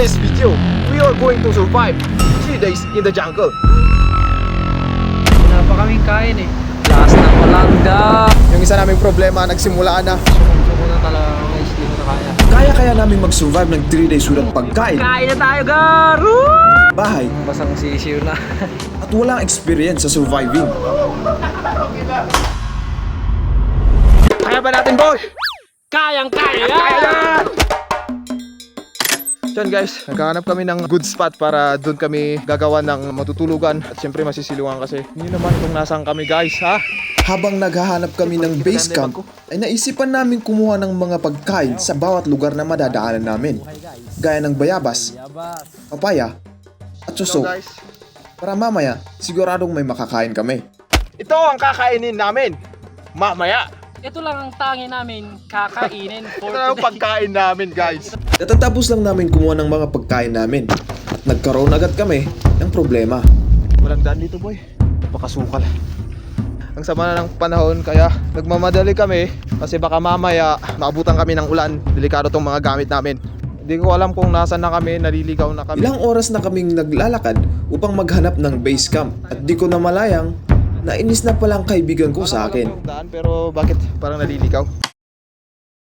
today's video, we are going to survive 3 days in the jungle. Wala pa kaming kain eh. Last na palangga. Yung isa naming problema, nagsimula na. Suko na talaga guys, hindi ko na kaya. Kaya namin mag-survive ng 3 days walang pagkain, Kain na tayo, Garo! bahay, Basang sisiw na. at walang experience sa surviving. Kaya ba natin, boy? Kayang-kaya! Kaya! Diyan guys, naghahanap kami ng good spot para doon kami gagawa ng matutulugan. At syempre masisiluan kasi hindi naman kung nasaan kami guys, ha? Habang naghahanap kami ng base camp, ay naisipan namin kumuha ng mga pagkain sa bawat lugar na madadaanan namin. Gaya ng bayabas, papaya, at suso. Para mamaya, siguradong may makakain kami. Ito ang kakainin namin mamaya. Ito lang ang tangi namin kakainin for Ito ang today. pagkain namin guys. Natatapos lang namin kumuha ng mga pagkain namin at nagkaroon agad kami ng problema. Walang daan dito boy, napakasukal. Ang sama na ng panahon kaya nagmamadali kami kasi baka mamaya maabutan kami ng ulan. Delikado tong mga gamit namin. Hindi ko alam kung nasaan na kami, naliligaw na kami. Ilang oras na kaming naglalakad upang maghanap ng base camp at di ko na malayang nainis na palang kaibigan ko sa akin. Pero bakit parang naliligaw?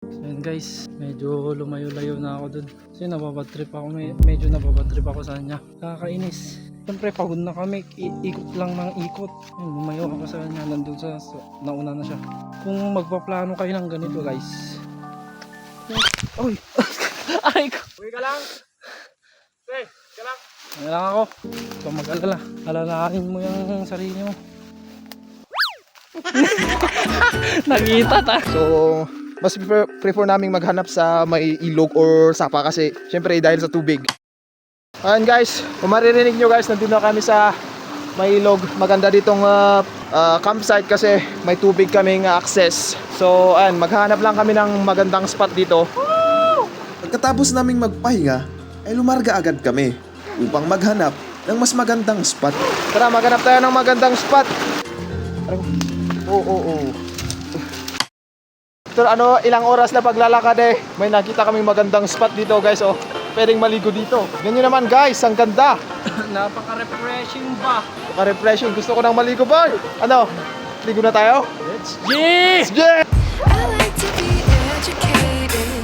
Ayun guys, medyo lumayo-layo na ako dun. Kasi nababatrip ako, medyo nababatrip ako sa kanya. Kakainis. Siyempre pagod na kami, ikot lang ng ikot. Ayun, lumayo ako sa kanya, nandun sa nauna na siya. Kung magpaplano kayo ng ganito guys. Uy! Aray ko! Uwi ka lang! Hey, ka lang! Ano lang ako? Huwag mag-alala. Alalahanin mo yung sarili mo. Nakita ta. So, mas prefer naming maghanap sa may ilog or sapa kasi syempre dahil sa tubig. Ayan guys, kung maririnig nyo guys, nandito na kami sa may ilog. Maganda ditong campsite kasi may tubig kaming access. So, ayan, maghanap lang kami ng magandang spot dito. Pagkatapos naming magpahinga, ay lumarga agad kami upang maghanap ng mas magandang spot. Tara, maghanap tayo ng magandang spot. Oo. Pero ilang oras na paglalakad eh, may nakita kaming magandang spot dito guys, oh. Pwedeng maligo dito. Ganyan naman guys, ang ganda. Napaka-refreshing ba? Napaka-refreshing. Gusto ko nang maligo boy. Ano? Ligo na tayo? Let's go! Yeah! I like to be educated,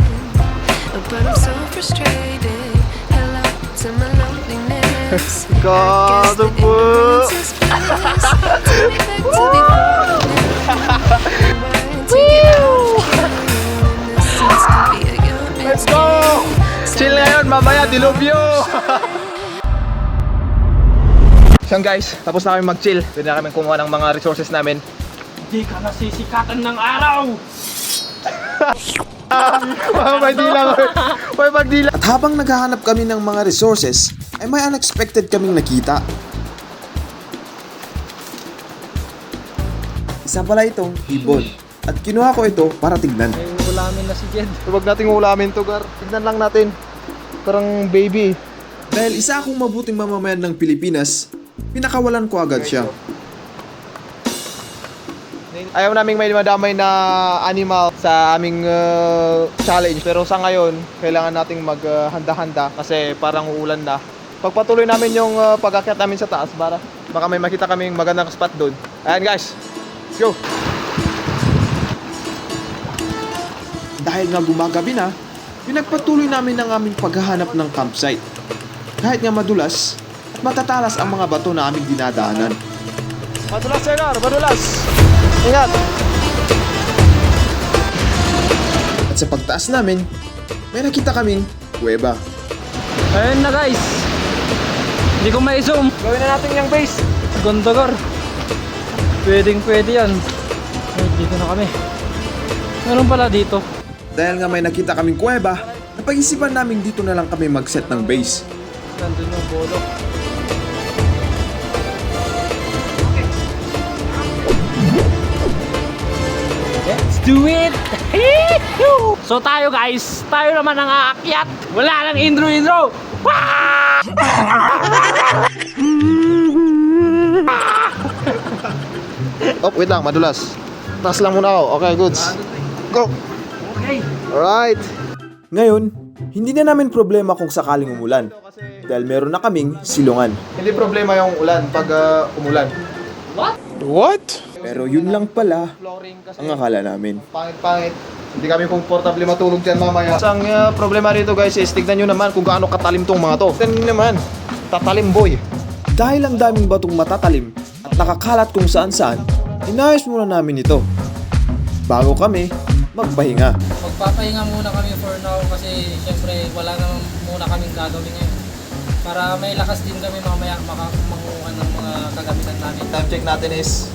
but I'm so frustrated. Hello to my loneliness. God, the ignorance is bliss. Take me back to the Let's go! Chill ngayon, mamaya dilubyo! Yan guys, tapos na kami mag-chill. Pwede na kami kumuha ng mga resources namin. Hindi ka nasisikatan ng araw! May pagdila. At habang naghahanap kami ng mga resources, ay may unexpected kaming nakita. Isa pala itong ibon. At kinuha ko ito para tignan. May ulamin na si Jed. Huwag nating ulamin to, Gar. Tignan lang natin. Parang baby. Dahil isa akong mabuting mamamayan ng Pilipinas, pinakawalan ko agad siya. Ayaw naming may madamay na animal sa aming challenge. Pero sa ngayon, kailangan nating maghanda-handa kasi parang uulan na. Pagpatuloy namin yung pag-akyat namin sa taas, baka may makita kaming magandang spot doon. Ayan guys, let's go! Dahil nga gumagabi na, pinagpatuloy namin ang aming paghahanap ng campsite. Kahit nga madulas at matatalas ang mga bato na aming dinadaanan. Madulas, Segar! Madulas! Ingat! At sa pagtaas namin, may nakita kaming kuweba. Ayun na guys! Hindi ko ma-zoom. Gawin na natin yung base. Ganda Gar. Pwede yan. Ay, dito na kami. Meron pala dito. Dahil nga may nakita kaming kuweba, napag-isipan namin dito na lang kami mag-set ng base. Nandun yung bolo. Let's do it! So tayo guys, tayo naman ang aakyat. Wala nang intro. Oh, wait lang, madulas. Taas lang muna ako. Okay, goods. Go! Okay. Alright. Ngayon, Hindi na namin problema kung sakaling umulan dahil meron na kaming silungan. Hindi problema yung ulan pag umulan. What? Pero yun lang pala ang akala namin. Pangit-pangit. Hindi kami komportable matulog dyan mamaya. Ang problema rito guys is tignan nyo naman kung gaano katalim tong mga to. Tignan nyo naman. Tatalim boy. Dahil ang daming batong matatalim at nakakalat kung saan-saan, inayos muna namin ito. Bago kami magpahinga. Magpapahinga muna kami for now kasi syempre wala naman muna kaming gagawin ngayon. Para may lakas din kami mamaya makakuha ng mga kagamitan namin. Time check natin is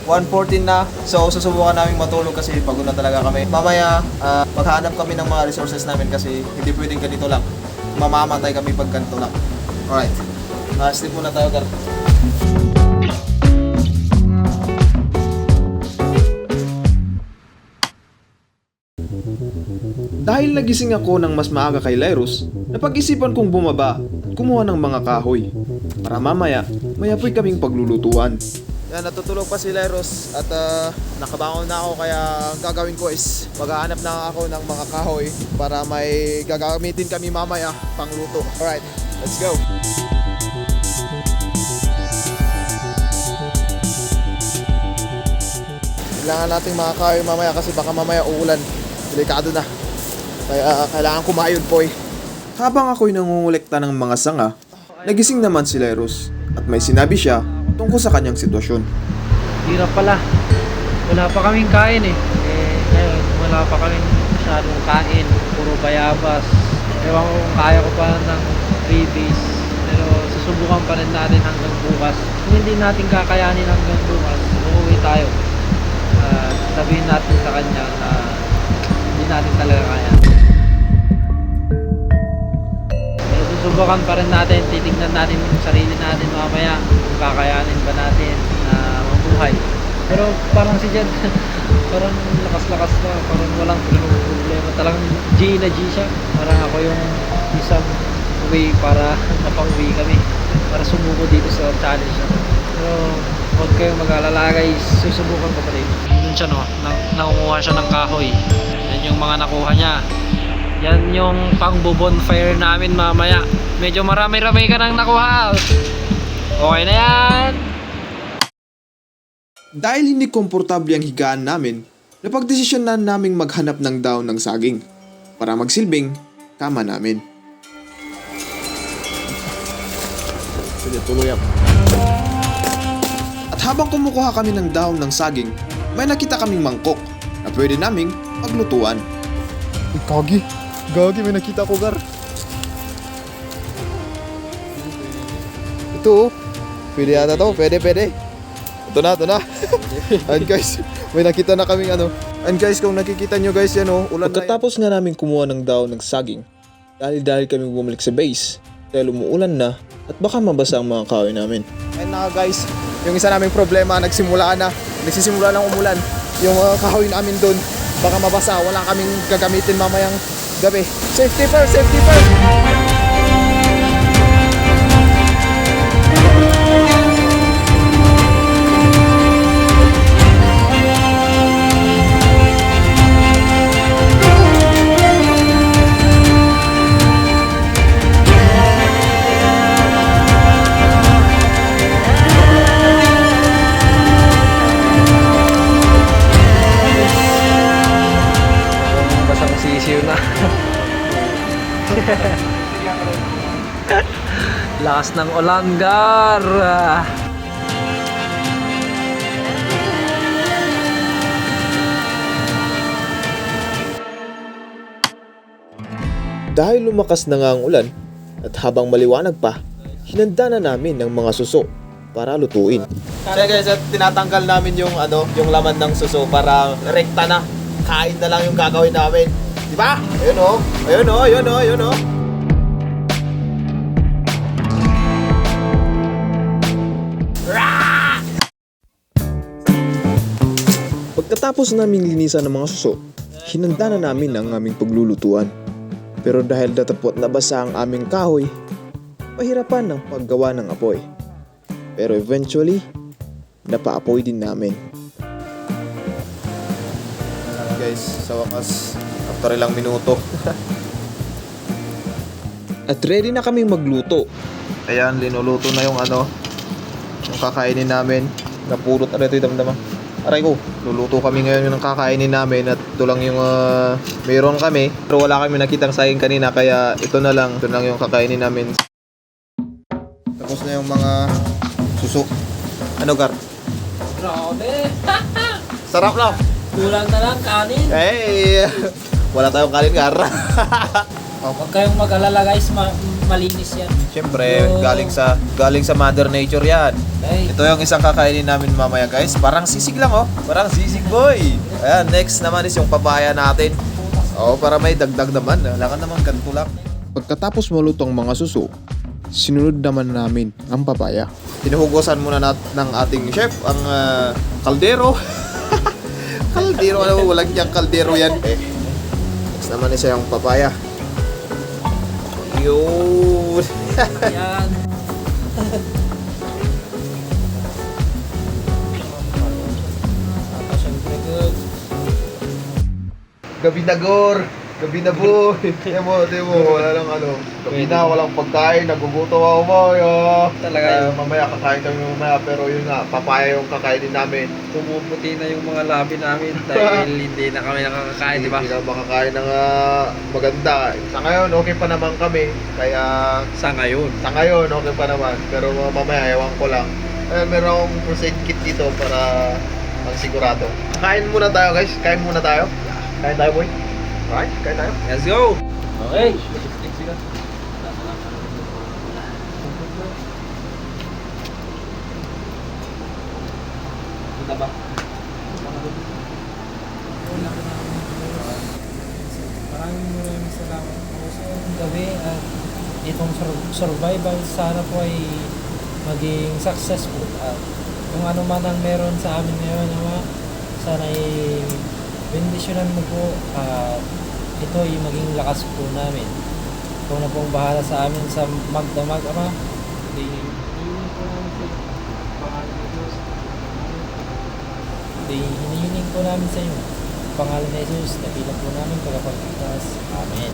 1:14 na. So susubukan namin matulog kasi pagod na talaga kami. Mamaya maghahanap kami ng mga resources namin kasi hindi pwedeng ganito lang. Mamamatay kami pag ganito lang. Alright. Sleep muna tayo, Gar. Dahil nagising ako ng mas maaga kay Lyros, napag-isipan kong bumaba at kumuha ng mga kahoy para mamaya may apoy kaming paglulutuan. Yan, natutulog pa si Lyros at nakabangon na ako kaya ang gagawin ko is maghahanap na ako ng mga kahoy para may gagamitin kami mamaya pangluto. Alright, let's go! Kailangan nating mga kahoy mamaya kasi baka mamaya uulan. Delikado na. Kaya kailangan kumayod po eh. Habang ako'y nangungulekta ng mga sanga, nagising naman si Lyros at may sinabi siya tungkol sa kanyang sitwasyon. Hirap pala. Wala pa kaming kain eh. Ngayon, wala pa kaming masyadong kain. Puro bayabas. Ewan ko kung kaya ko pa ng 3 days. Pero susubukan pa rin natin hanggang bukas. Kung hindi natin kakayanin hanggang bukas, uuwi tayo. Sabihin natin sa kanya na hindi natin talaga kaya. Pero susubukan pa rin natin. Titignan natin yung sarili natin mamaya kung kakayanin ba natin na mabuhay. Pero parang si Jed, parang lakas-lakas na, parang walang problema. Talagang G na G siya. Parang ako yung isang way para mapang-uwi kami. Para sumuko dito sa challenge na. Pero huwag kayong mag-alala guys, susubukan ko pa rin. Yun siya no, nangunguha siya ng kahoy. Yan yung mga nakuha niya. Yan yung pang-bonfire namin mamaya. Medyo marami-rami ka nang nakuha. Okay na yan! Dahil hindi komportable ang higaan namin, napagdesisyon na naming maghanap ng daon ng saging para magsilbing kama namin. Sige, tuloy ako. At habang kumukuha kami ng daon ng saging, may nakita kaming mangkok na pwede naming paglutuan. Gagi, may nakita ko, Gar. Ito, pwede yata to, pwede. Ito na. And guys, may nakita na kaming ano. And guys, kung nakikita nyo guys, yan o, ulan na. Pagkatapos nga namin kumuha ng daon ng saging, dahil kami bumalik sa base, dahil umuulan na, at baka mabasa ang mga kahoy namin. And na guys, yung isa naming problema, nagsisimula ng umulan. Yung kahoy namin doon, baka mabasa, wala kaming gagamitin mamayang gabi. Safety first! Basang sisiw na. Lakas ng ulan, Gar. Dahil lumakas na nga ang ulan at habang maliwanag pa, hinanda na namin ng mga suso para lutuin. Kaya guys, at tinatanggal namin yung laman ng suso para rekta na. Kain na lang yung gagawin namin. Di ba? Ayun o. Pagkatapos namin linisan ng mga suso, hinanda na namin ang aming paglulutuan. Pero dahil datapot na basa ang aming kahoy, pahirapan ng paggawa ng apoy. Pero eventually, napaapoy din namin. Guys, sa wakas, after ilang minuto, At ready na kaming magluto. Ayan, linuluto na yung yung kakainin namin. Napulot na ito yung damdama. Aray ko, luluto kami ngayon yung kakainin namin. At ito lang yung mayroon kami. Pero wala kami nakitang saging kanina, kaya ito lang yung kakainin namin. Tapos na yung mga suso. Ano, Gar? Grabe! Sarap na! Kulang na lang kanin. Hey! Wala tayong kanin, Gar. Huwag kayong mag-alala guys, malinis yan. Siyempre, galing sa Mother Nature yan. Hey. Ito yung isang kakainin namin mamaya, guys. Parang sisig lang, oh. Parang sisig, boy. Ayan, next naman is yung papaya natin. Oh, para may dagdag naman. Wala ka naman ganito lang. Pagkatapos malutong mga suso, sinunod naman namin ang papaya. Hinuhugosan muna ng ating chef ang kaldero. Kaldero, walang diyang kaldero yan. Next naman is yung papaya. Yun. Yan. Siyempre good. Gabi na, Gor. Gabi na, boy. Tiyan mo, wala lang Gabi na, walang pagkain. Nagugutom ako, boy. Talaga yun. Mamaya kakain kami mamaya. Pero yun nga, papaya yung kakainin namin. Pumuputi na yung mga labi namin dahil hindi na kami nakakakain, di ba? Hindi na makakain ng maganda. Sa ngayon, okay pa naman kami. Kaya Sa ngayon. okay pa naman. Pero mamaya, ewan ko lang. Meron akong first aid kit dito para ang sigurado. Kain muna tayo, guys. Kain muna tayo. Kain tayo, boy. Alright, kain tayo. Let's go! Okay. Kita ba? Maraming salamat po sa gabi at itong survival sana po ay maging successful at kung ano man ang meron sa amin ngayon, Ama, sana ay bendisyonan mo po at ito ay maging lakas po namin. Ikaw na pong bahala sa amin sa magdamag, Ama. Hinihiling po namin sa iyo. Pangalan ni Jesus, nabilang po namin tagapagligtas. Amen.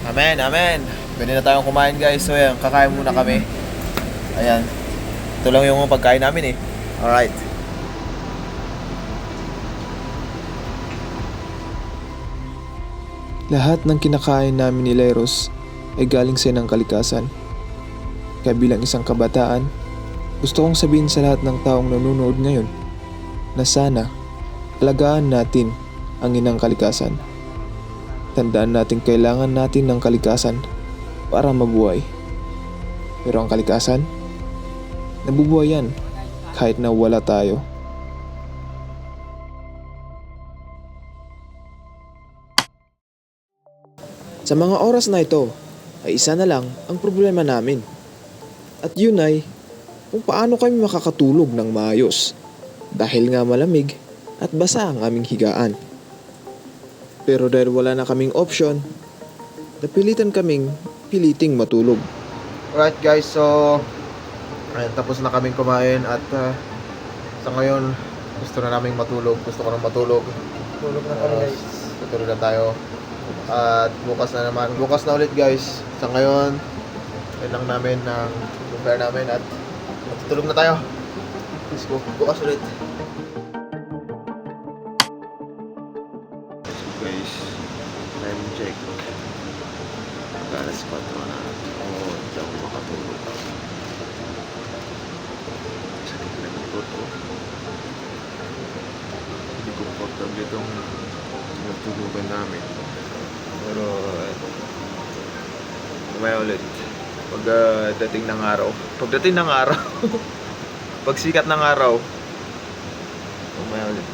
Amen, amen. Pwede na tayong kumain, guys. So yan, kakain muna kami. Ayan. Ito lang yung pagkain namin eh. Alright. Lahat ng kinakain namin ni Leros ay galing sa ng kalikasan. Kaya bilang isang kabataan, gusto kong sabihin sa lahat ng taong nanonood ngayon na sana alagaan natin ang inang kalikasan. Tandaan natin kailangan natin ng kalikasan para mabuhay. Pero ang kalikasan, nabubuhay yan kahit na wala tayo. Sa mga oras na ito, ay isa na lang ang problema namin. At yun ay kung paano kami makakatulog ng maayos dahil nga malamig at basa ang aming higaan. Pero dahil wala na kaming option, napilitan kaming piliting matulog. Alright guys, so tapos na kaming kumain at sa ngayon gusto na naming matulog. Gusto ko na matulog. Tulog na kami guys. Tutulog na tayo. At bukas na ulit guys. Sa ngayon, yun lang namin ng prepare namin at matutulog na tayo. Let's go. Bukas ulit. So guys, time check. Alas 4 na. Hindi ako makatulog. Sakit na ng toto. Hindi ko comfortable itong natulugan namin. Pero kumaya ulit pagdating ng araw pag sikat ng araw kumaya ulit.